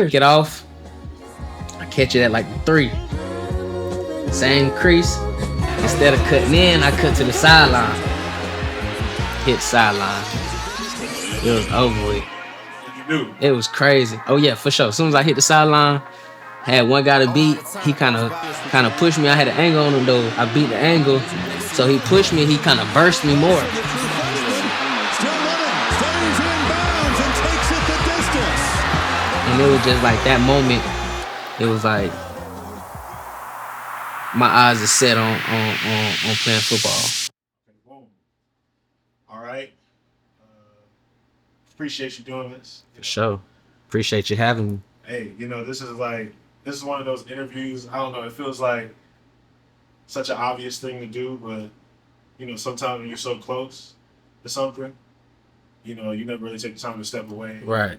Get off. I catch it at like 3. Same crease. Instead of cutting in, I cut to the sideline. Hit sideline. It was over with. It was crazy. Oh yeah, for sure. As soon as I hit the sideline, had one guy to beat. He kind of pushed me. I had an angle on him though. I beat the angle, so he pushed me. He kind of burst me more. And it was just like that moment. It was like my eyes are set on playing football. Boom. All right. Appreciate you doing this. For sure. Appreciate you having me. Hey, this is one of those interviews. I don't know. It feels like such an obvious thing to do, but sometimes when you're so close to something, you never really take the time to step away. Right.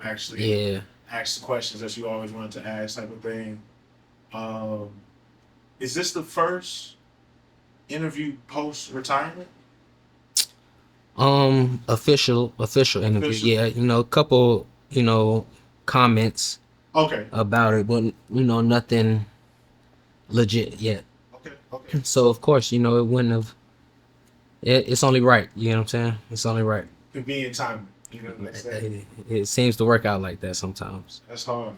Actually ask the questions that you always wanted to ask, type of thing. Is this the first interview post retirement? Official interview. Yeah, a couple, comments Okay. about it, but nothing legit yet. Okay. So of course, it wouldn't have. It's only right. You know what I'm saying? It's only right. Convenient timing. It seems to work out like that sometimes. That's hard.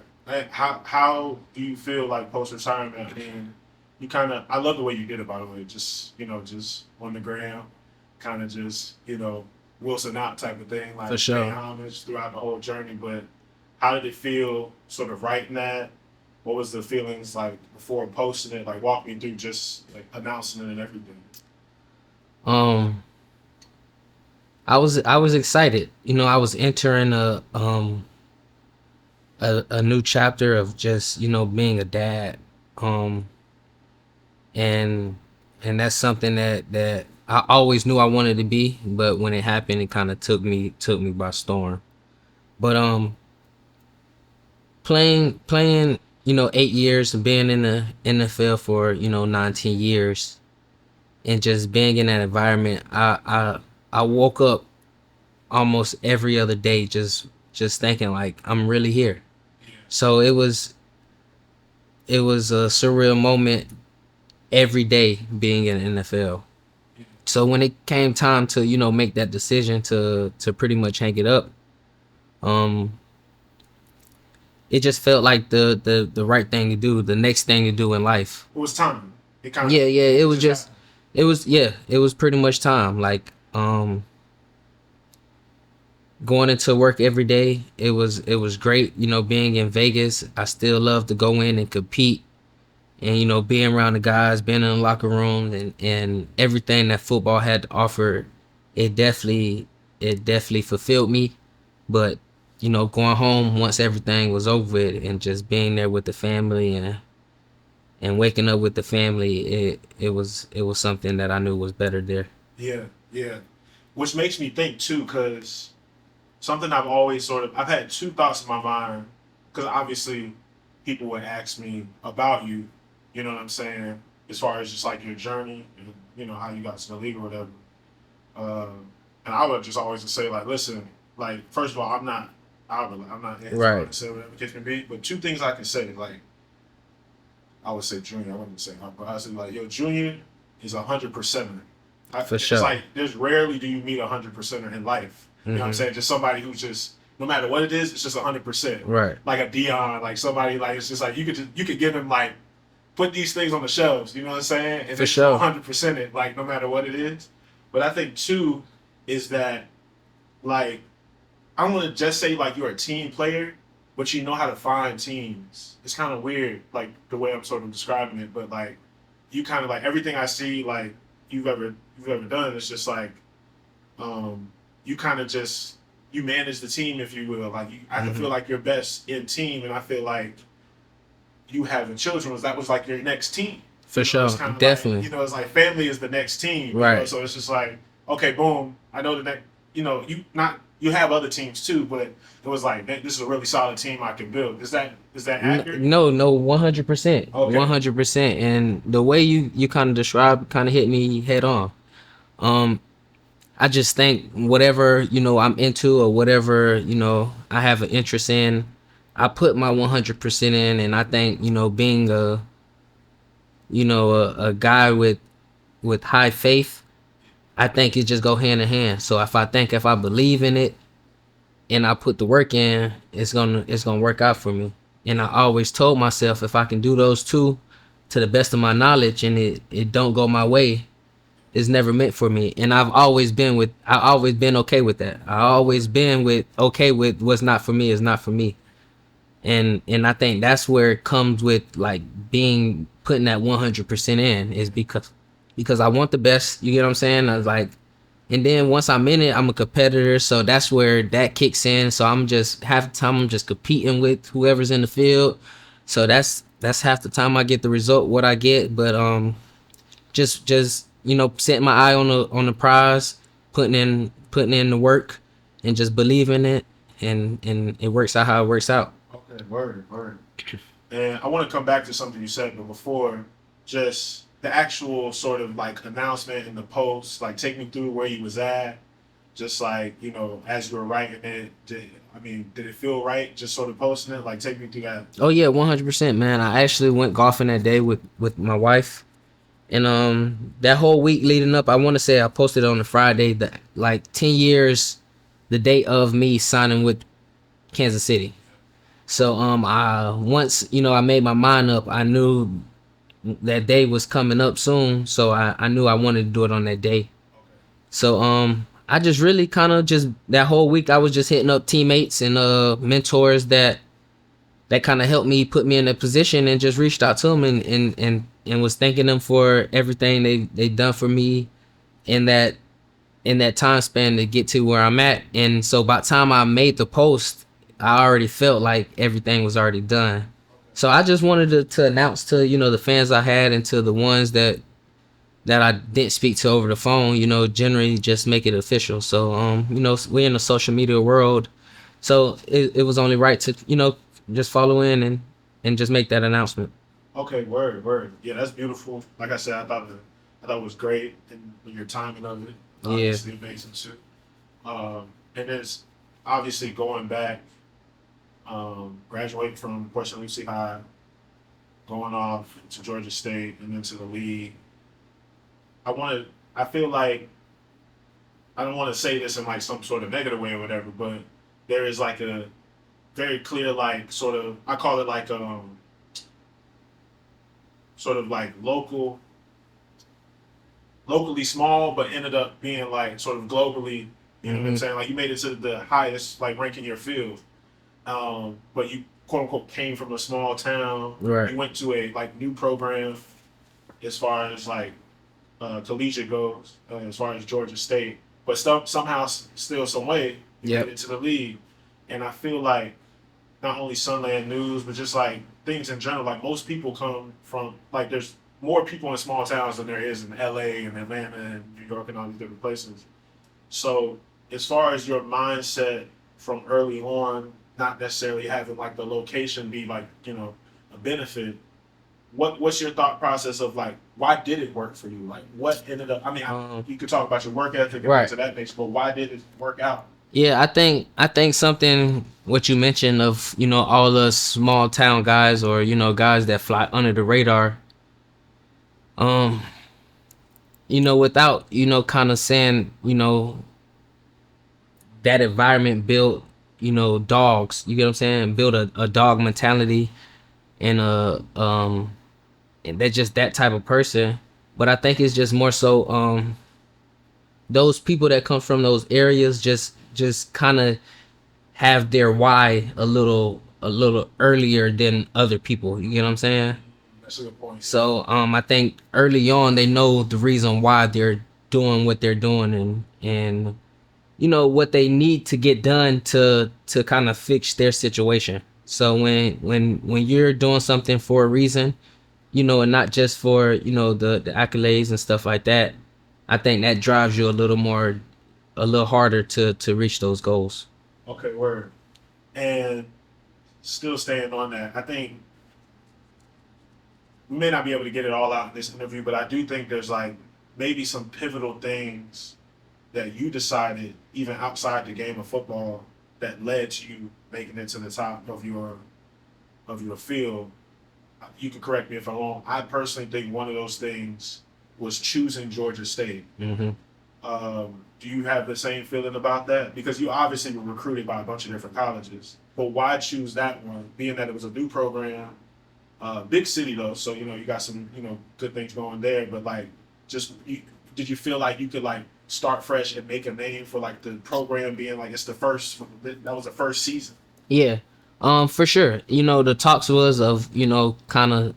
How do you feel like post retirement? And you I love the way you did it, by the way. Just on the gram, kind of just Wilson out type of thing, like For sure. paying homage throughout the whole journey. But how did it feel, sort of writing that? What was the feelings like before posting it? Like walk me through just like announcing it and everything. I was excited. I was entering a new chapter of just being a dad. And that's something that I always knew I wanted to be, but when it happened, it kind of took me by storm. But playing 8 years, being in the NFL for 19 years, and just being in that environment, I woke up almost every other day just thinking like I'm really here. So it was a surreal moment every day being in the NFL. So when it came time to make that decision to pretty much hang it up, it just felt like the right thing to do, the next thing to do in life. It was time. It kind of it was pretty much time. Like going into work every day, it was great. Being in Vegas, I still love to go in and compete, and being around the guys, being in the locker room, and everything that football had to offer, it definitely fulfilled me. But going home once everything was over with, and just being there with the family and waking up with the family, it was something that I knew was better there. Yeah. Which makes me think too, because something I've always I've had two thoughts in my mind, because obviously people would ask me about you, you know what I'm saying, as far as just like your journey and how you got to the league or whatever. And I would just always say like, listen, like first of all, I'm not Right. to say whatever the case may be, but two things I can say, like I would say Junior, I wouldn't say but I say like, yo, Junior is 100%. For sure. It's like there's rarely do you meet 100%er in life. You know what I'm saying? Just somebody who's just, no matter what it is, it's just 100%. Right. Like a Dion, like somebody like it's just like you could give him like put these things on the shelves. You know what I'm saying? And For sure. 100% it, like no matter what it is. But I think two is that like I don't want to just say like you're a team player, but you know how to find teams. It's kind of weird, like the way I'm sort of describing it, but like you kind of like everything I see like you've ever done. It's just like you kind of just you manage the team, if you will. Like I can feel like you're best in team, and I feel like you having children that was like your next team. For sure, definitely. Like, it's like family is the next team, right? So it's just like, okay, boom. I know the next. You have other teams too, but it was like this is a really solid team I can build. Is that accurate? No, 100%, 100%. And the way you kind of described kind of hit me head on. I just think whatever I'm into or whatever I have an interest in, I put my 100% in, and I think, being a guy with high faith, I think it just go hand in hand. So if I believe in it and I put the work in, it's gonna work out for me. And I always told myself, if I can do those two to the best of my knowledge, and it don't go my way, it's never meant for me. And I always been okay with that. I always been with okay with what's not for me is not for me. And I think that's where it comes with like being putting that 100% in, is because I want the best. You get what I'm saying? I was like, and then once I'm in it, I'm a competitor, so that's where that kicks in. So I'm just half the time I'm just competing with whoever's in the field. So that's half the time I get the result what I get. But just setting my eye on the prize, putting in the work, and just believing it, and it works out how it works out. Okay, word, word. And I want to come back to something you said, but before, just the actual sort of like announcement in the post, like take me through where you was at, just like, as you were writing it, did it feel right just sort of posting it? Like, take me through that. Oh yeah, 100%, man. I actually went golfing that day with my wife, and that whole week leading up, I want to say I posted on the Friday that like 10 years, the day of me signing with Kansas City. So I once I made my mind up, I knew that day was coming up soon, so I knew I wanted to do it on that day. So I just really kind of just that whole week I was just hitting up teammates and mentors that kind of helped me put me in a position, and just reached out to them, and was thanking them for everything they done for me in that time span to get to where I'm at. And so by the time I made the post, I already felt like everything was already done. So I just wanted to announce to the fans I had, and to the ones that I didn't speak to over the phone, generally just make it official. So we're in the social media world, so it was only right to just follow in and just make that announcement. Okay, word, word. Yeah, that's beautiful. Like I said, I thought it was great, and your timing of it, Yeah. obviously amazing too. And it's obviously going back, graduating from Western Lucie High, going off to Georgia State, and then to the league. I feel like I don't want to say this in like some sort of negative way or whatever, but there is like a very clear like sort of, I call it like sort of like locally small, but ended up being like sort of globally. You know what I'm saying? Like you made it to the highest like rank in your field, but you quote unquote came from a small town. Right. You went to a like new program as far as like collegiate goes, as far as Georgia State, but somehow still some way you Yep. made it to the league. And I feel like not only Sunland News, but just like things in general. Like most people come from like there's more people in small towns than there is in LA and Atlanta and New York and all these different places. So as far as your mindset from early on, not necessarily having like the location be like a benefit. What's your thought process of like why did it work for you? Like what ended up? I mean, you could talk about your work ethic and Right. things of that nature, but why did it work out? Yeah, I think something what you mentioned of all the small town guys, or guys that fly under the radar, um without kind of saying that environment built dogs. You get what I'm saying? Build a dog mentality, and and they're just that type of person. But I think it's just more so those people that come from those areas just kind of have their why a little earlier than other people. You get what I'm saying? That's a good point. So I think early on they know the reason why they're doing what they're doing, and what they need to get done to kind of fix their situation. So when you're doing something for a reason, and not just for the accolades and stuff like that, I think that drives you a little harder to reach those goals. Okay, word. And still staying on that, I think we may not be able to get it all out in this interview, but I do think there's like maybe some pivotal things that you decided even outside the game of football that led to you making it to the top of your of your field. You can correct me if I'm wrong. I personally think one of those things was choosing Georgia State. Hmm. Do you have the same feeling about that? Because you obviously were recruited by a bunch of different colleges, but why choose that one? Being that it was a new program, big city though, so you got some good things going there. But like, did you feel like you could like start fresh and make a name for like the program being like it's the first that was the first season? Yeah, for sure. The talks was of kind of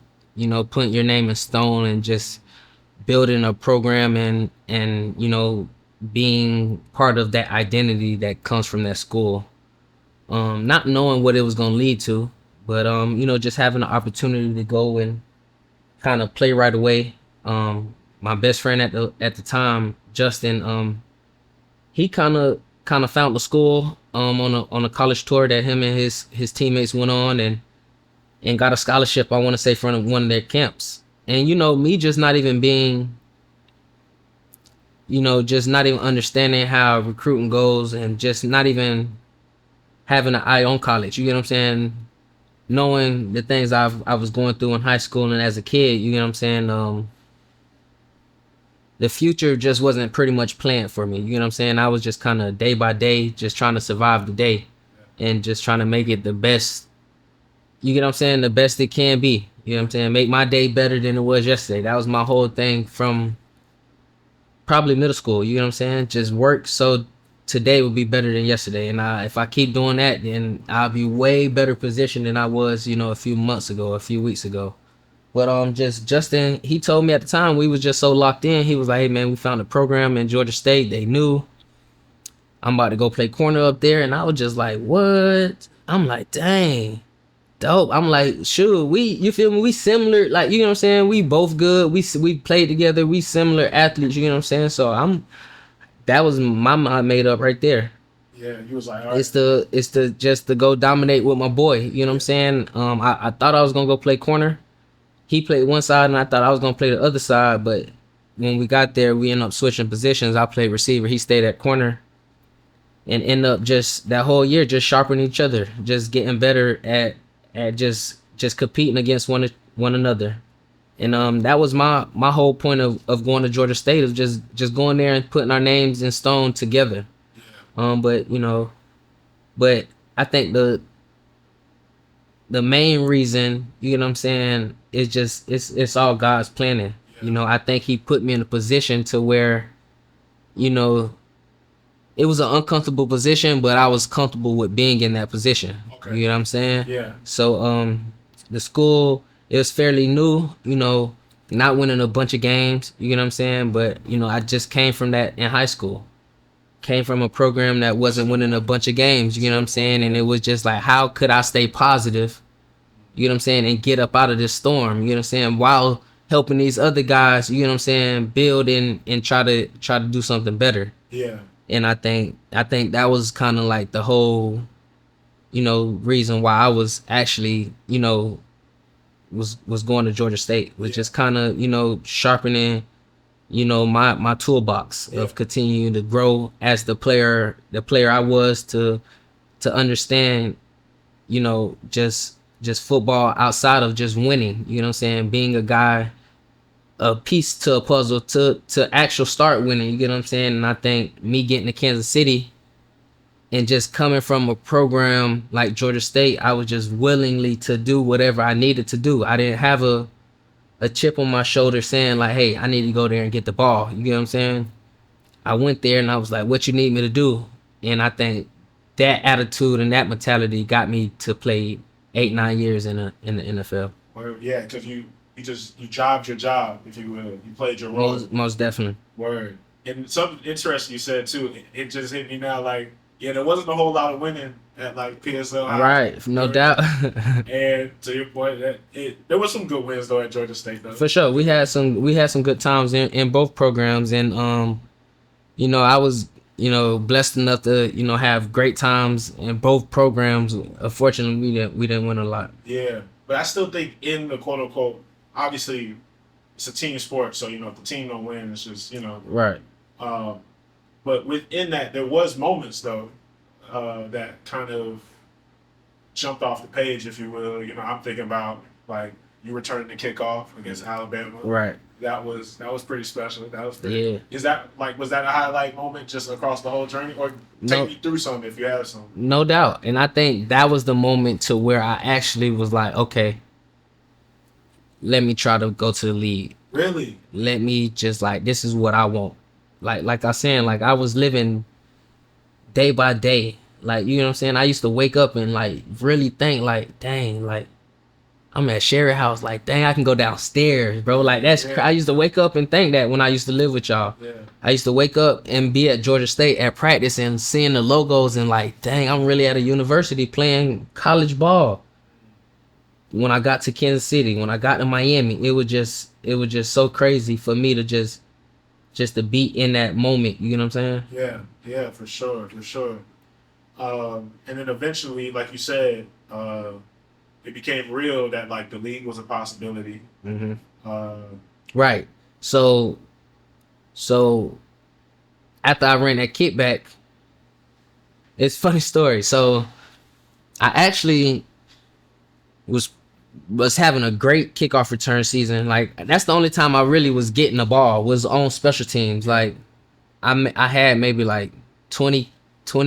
putting your name in stone and just building a program and being part of that identity that comes from that school. Not knowing what it was going to lead to, but just having the opportunity to go and kind of play right away. My best friend at the time, Justin, he kind of found the school on a college tour that him and his teammates went on and got a scholarship, I want to say, from one of their camps. And me just not even being, just not even understanding how recruiting goes and just not even having an eye on college. You get what I'm saying? Knowing the things I was going through in high school and as a kid, you get what I'm saying? The future just wasn't pretty much planned for me. You know what I'm saying? I was just kind of day by day, just trying to survive the day and just trying to make it the best. You get what I'm saying? The best it can be. You know what I'm saying? Make my day better than it was yesterday. That was my whole thing from probably middle school. You know what I'm saying? Just work so today will be better than yesterday. And if I keep doing that, then I'll be way better positioned than I was, a few months ago, a few weeks ago. But just Justin, he told me at the time we was just so locked in. He was like, "Hey man, we found a program in Georgia State. They knew I'm about to go play corner up there," and I was just like, "What?" I'm like, "Dang, dope." I'm like, "Sure, you feel me? We similar, like you know what I'm saying. We both good. We played together. We similar athletes. You know what I'm saying. So that was my mind made up right there. Yeah, you was like, all right. It's the just to go dominate with my boy. You know what I'm saying. I thought I was gonna go play corner. He played one side and I thought I was gonna play the other side, but when we got there, we ended up switching positions. I played receiver, he stayed at corner, and end up just that whole year just sharpening each other, just getting better at just competing against one another. And that was my whole point of going to Georgia State, of just going there and putting our names in stone together. But but I think the main reason, you know what I'm saying, is just it's all God's planning. I think he put me in a position to where, you know, it was an uncomfortable position, but I was comfortable with being in that position. Okay. You know what I'm saying? Yeah. So the school, it was fairly new, not winning a bunch of games, you know what I'm saying? But, I just came from that in high school. Came from a program that wasn't winning a bunch of games, you know what I'm saying? And it was just like, how could I stay positive, you know what I'm saying, and get up out of this storm, you know what I'm saying, while helping these other guys, you know what I'm saying, build and try to do something better. Yeah. And I think that was kind of like the whole, reason why I was actually, was going to Georgia State, was just kind of, sharpening, my toolbox of continuing to grow as the player I was, to understand, just football outside of just winning, you know what I'm saying, being a guy, a piece to a puzzle to actual start winning, you get what I'm saying. And I think me getting to Kansas City and just coming from a program like Georgia State, I was just willingly to do whatever I needed to do. I didn't have a chip on my shoulder saying like, "Hey, I need to go there and get the ball." You get what I'm saying? I went there and I was like, "What you need me to do?" And I think that attitude and that mentality got me to play 8-9 years in the NFL. Word. Yeah, because you jobbed your job, if you will. You played your role. Most definitely. Word. And something interesting you said too. It just hit me now. Like, yeah, there wasn't a whole lot of winning at like PSL. Right, no doubt. And to your point, there was some good wins though at Georgia State though. For sure, we had some good times in both programs, and I was blessed enough to have great times in both programs. Unfortunately, we didn't win a lot. Yeah, but I still think in the quote unquote, obviously, it's a team sport, so if the team don't win, it's just Right. But within that, there was moments though that kind of jumped off the page, if you will. You know, I'm thinking about like you returning the kickoff against Alabama. Right. That was pretty special. That was pretty. Yeah. Is that like was that a highlight moment just across the whole journey, or No. take me through some if you have some? No doubt. And I think that was the moment to where I actually was like, okay, let me try to go to the league. Really? Let me just like, this is what I want. Like I was saying, like I was living day by day. Like, you know what I'm saying? I used to wake up and like really think like, dang, like I'm at Sherry House. Like, dang, I can go downstairs, bro. Like that's, Yeah. I used to wake up and think that when I used to live with y'all. Yeah. I used to wake up and be at Georgia State at practice and seeing the logos and like, dang, I'm really at a university playing college ball. When I got to Kansas City, when I got to Miami, it was just so crazy for me to just to be in that moment. You know what I'm saying? Yeah. Yeah. For sure. For sure. And then eventually, like you said, it became real that like the league was a possibility. Mm-hmm. Uh, Right. So after I ran that kickback, it's a funny story. So I actually was having a great kickoff return season. Like that's the only time I really was getting the ball was on special teams. Like I had maybe like 20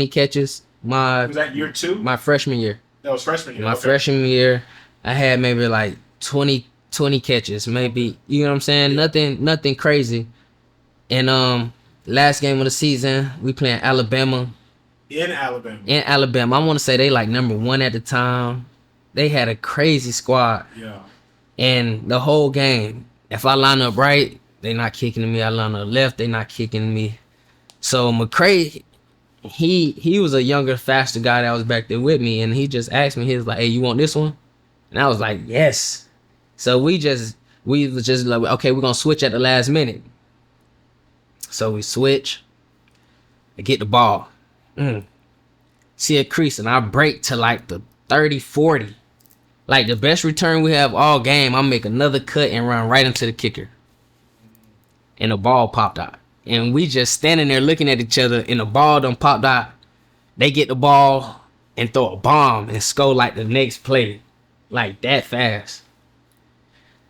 catches was that year 2? my freshman year. That was freshman year. My okay. freshman year, I had maybe like 20 catches, maybe. You know what I'm saying? Yeah. Nothing crazy. And last game of the season, we playing Alabama. In Alabama. In Alabama, I want to say they like number 1 at the time. They had a crazy squad, Yeah. and the whole game, if I line up right, they not kicking to me. I line up left, they not kicking to me. So McCray, he was a younger, faster guy that was back there with me, and he just asked me, he was like, "Hey, you want this one?" And I was like, "Yes." So we was just like, okay, we're gonna switch at the last minute. So we switch. I get the ball. See a crease, and I break to like the 30, 40. Like the best return we have all game, I make another cut and run right into the kicker. And the ball popped out. And we just standing there looking at each other, and the ball done popped out. They get the ball and throw a bomb and score like the next play. Like that fast.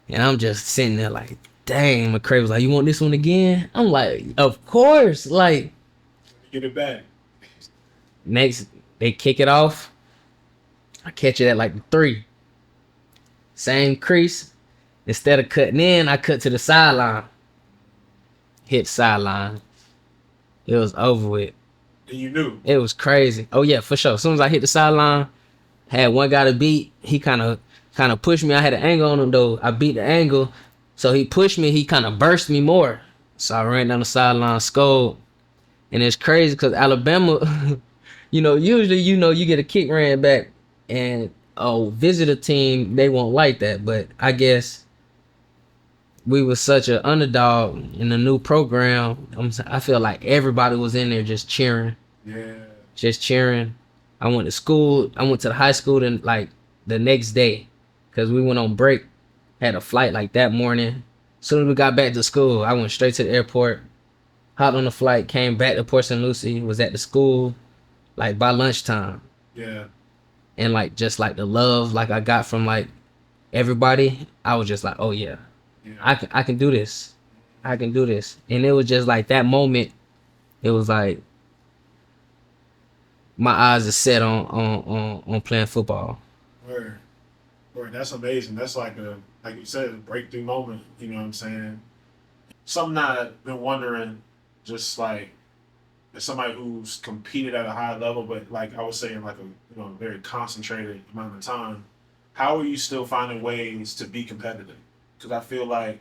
And I'm just sitting there like, dang, McCray was like, "You want this one again?" I'm like, of course. Like, Get it back. next, they kick it off. I catch it at like the 3. Same crease. Instead of cutting in, I cut to the sideline. Hit sideline. It was over with. And you knew. It was crazy. Oh yeah, for sure. As soon as I hit the sideline, had one guy to beat. He kind of pushed me. I had an angle on him though. I beat the angle, so he pushed me. He kind of burst me more. So I ran down the sideline, scored, and it's crazy because Alabama, usually you get a kick ran back, and visitor team they won't like that. But I guess we was such an underdog in the new program. I feel like everybody was in there just cheering. Yeah. Just cheering. I went to school. I went to the high school and like the next day, cause we went on break. Had a flight like that morning. As soon as we got back to school, I went straight to the airport. Hopped on the flight, came back to Port St. Lucie. Was at the school, like by lunchtime. Yeah. And like just like the love like I got from like everybody, I was just like, oh yeah, Yeah. I can do this. I can do this. And it was just like that moment. It was like my eyes are set on playing football. Word. That's amazing. That's like you said, a breakthrough moment. You know what I'm saying? Something I've been wondering, just like as somebody who's competed at a high level, but like I was saying, like a very concentrated amount of time. How are you still finding ways to be competitive? Because I feel like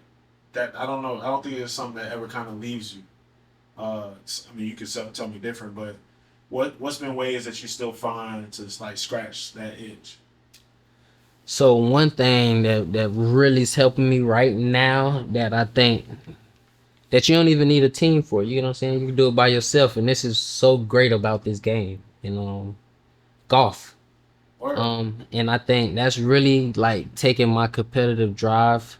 that I don't know. I don't think it's something that ever kind of leaves you. I mean, you could tell me different, but what's been ways that you still find to like scratch that itch? So one thing that really is helping me right now that I think that you don't even need a team for, you know what I'm saying? You can do it by yourself, and this is so great about this game, golf. Word. And I think that's really like taking my competitive drive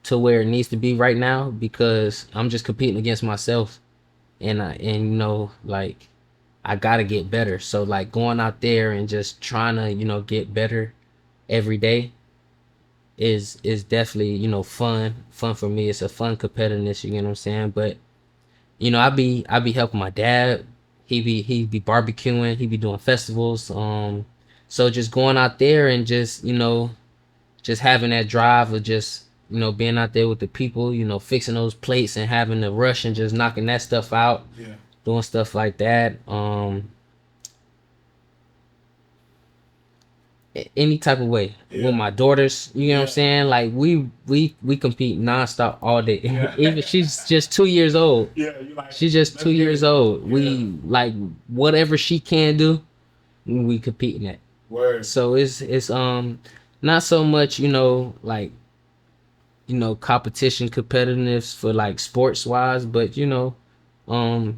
to where it needs to be right now, because I'm just competing against myself, and like I gotta get better. So like going out there and just trying to, get better every day is definitely, fun for me. It's a fun competitiveness, you know what I'm saying? But I be helping my dad. He be barbecuing, he be doing festivals. So just going out there and just having that drive of just being out there with the people, fixing those plates and having the rush and just knocking that stuff out, Yeah. doing stuff like that. Any type of way with Yeah. my daughters, you know what I'm Yeah. saying? Like we compete nonstop all day. Yeah. Even she's just 2 years old. Yeah. You like, She's just let's two get years it. old. Yeah. We like whatever she can do, we compete in that. Word. So it's not so much like competition competitiveness for like sports wise, but um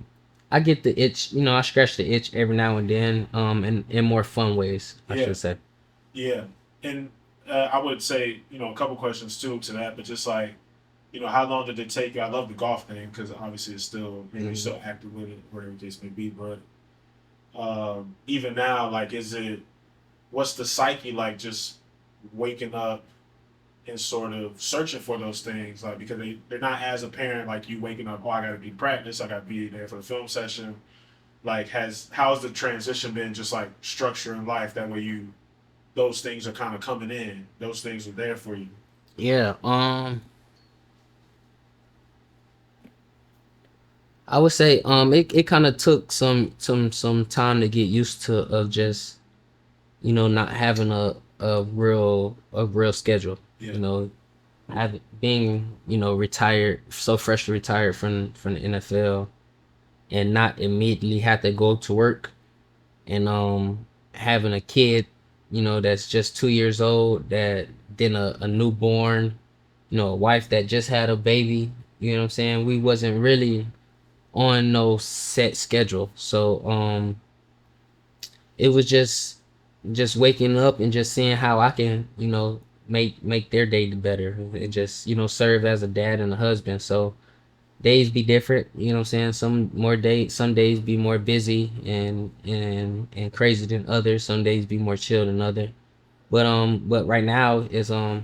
I get the itch. I scratch the itch every now and then. In more fun ways, I Yeah. should say. Yeah. And I would say, a couple questions too to that, but just like, how long did it take you? I love the golf thing because obviously it's still, you're Mhm. still active with it, whatever the case may be. But even now, like, what's the psyche like just waking up and sort of searching for those things? Like, because they're not as apparent, like you waking up, oh, I got to be practice, I got to be there for the film session. Like, how's the transition been just like structuring life that way those things are kind of coming in, those things are there for you? Yeah. I would say it kind of took some time to get used to of just not having a real schedule. Yeah. You know, being retired, so freshly retired from the NFL, and not immediately have to go to work, and having a kid that's just 2 years old, that then a newborn, a wife that just had a baby. You know what I'm saying? We wasn't really on no set schedule. So it was just waking up and just seeing how I can, make their day better, and just, serve as a dad and a husband. So days be different, you know what I'm saying? Some days be more busy and crazy than others. Some days be more chill than other. But right now is I've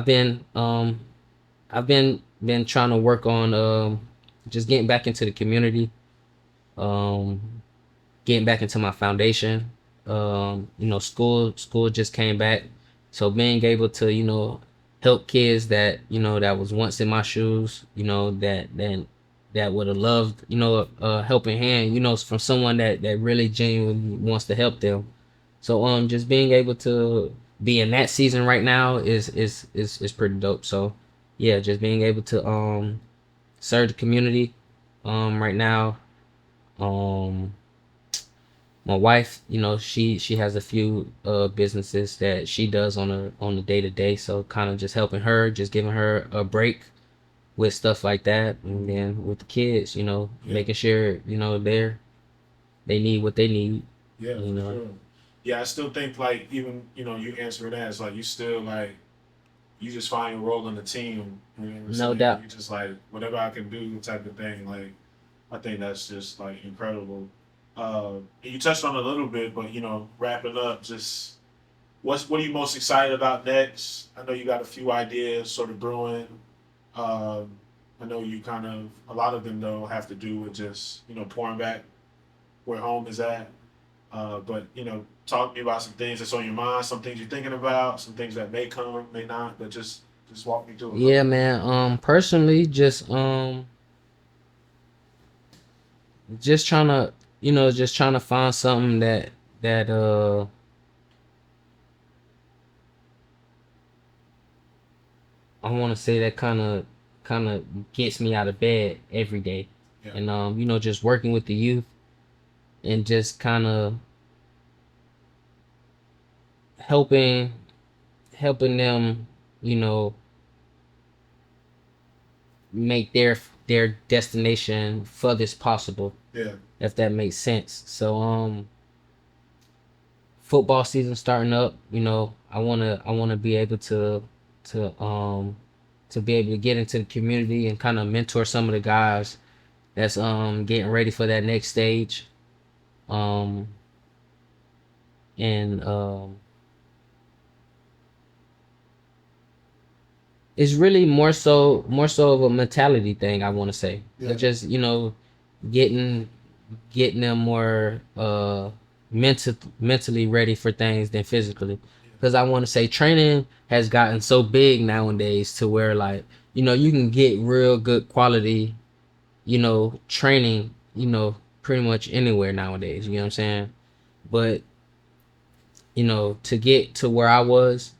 been I've been trying to work on just getting back into the community, um getting back into my foundation. School just came back, so being able to help kids that was once in my shoes, that would have loved a helping hand, from someone that really genuinely wants to help them. So just being able to be in that season right now is pretty dope. So yeah, just being able to serve the community right now. um my wife, she has a few businesses that she does on a day to day, so kind of just helping her, just giving her a break with stuff like that. And then with the kids, Yeah. making sure they need what they need, Yeah, you for know. sure. Yeah, I still think like even you answering that, it's like you still like you just find your role in the team. You know what I'm No saying? doubt. You just like whatever I can do type of thing. Like I think that's just like incredible. And you touched on it a little bit, but wrapping up, just what are you most excited about next? I know you got a few ideas sort of brewing. Um, I know you kind of a lot of them though have to do with just pouring back where home is at. But talk to me about some things that's on your mind, some things you're thinking about, some things that may come, may not, but just walk me through it, bro. Yeah, man. Personally, just trying to just trying to find something that I want to say that kind of gets me out of bed every day. Yeah, And just working with the youth and just kind of helping helping them, you know, make their destination furthest possible, yeah, if that makes sense. So football season starting up, I want to be able to to be able to get into the community and kind of mentor some of the guys that's getting ready for that next stage. Um and It's really more so of a mentality thing, I want to say. Yeah. Just, getting getting them more mentally ready for things than physically. Because I want to say training has gotten so big nowadays to where, like, you can get real good quality, training, pretty much anywhere nowadays. You know what I'm saying? But to get to where I was,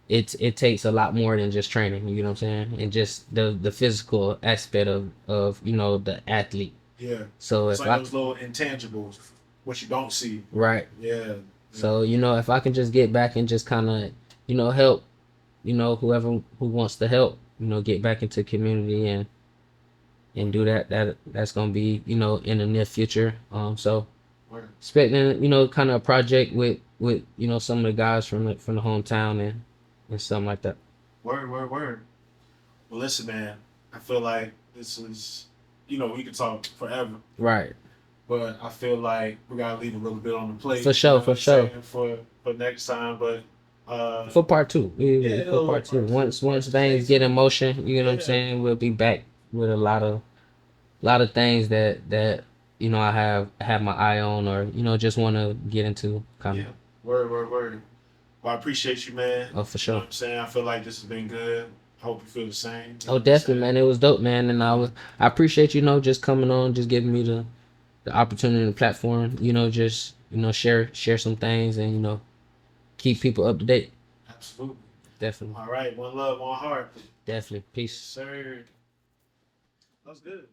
it takes a lot more than just training. You know what I'm saying? And just the physical aspect of the athlete. Yeah. So It's if like I those little intangibles, what you don't see. right. Yeah. So, if I can just get back and just kind of, help, whoever who wants to help, get back into community and do that's gonna be, in the near future. So Word. expecting, kind of a project with some of the guys from the hometown and something like that. Word, word, word. Well, listen, man. I feel like this is, we could talk forever, Right. but I feel like we gotta leave a little bit on the plate. For sure, for what I'm sure. saying, for next time. But For part two. yeah, For part two. part two. Once things get in motion, you know what I'm Yeah. saying, we'll be back with a lot of things that I have my eye on, or just want to get into kind Yeah. of. Word, word, word. Well, I appreciate you, man. Oh, for You know sure. what I'm saying? I feel like this has been good. Hope you feel the same. You know Oh, what I'm definitely, saying? man. It was dope, man, and I appreciate just coming on, just giving me the opportunity and the platform. Just share some things and keep people up to date. Absolutely. Definitely, All right. One love, one heart. definitely. Peace. Sir. That was good.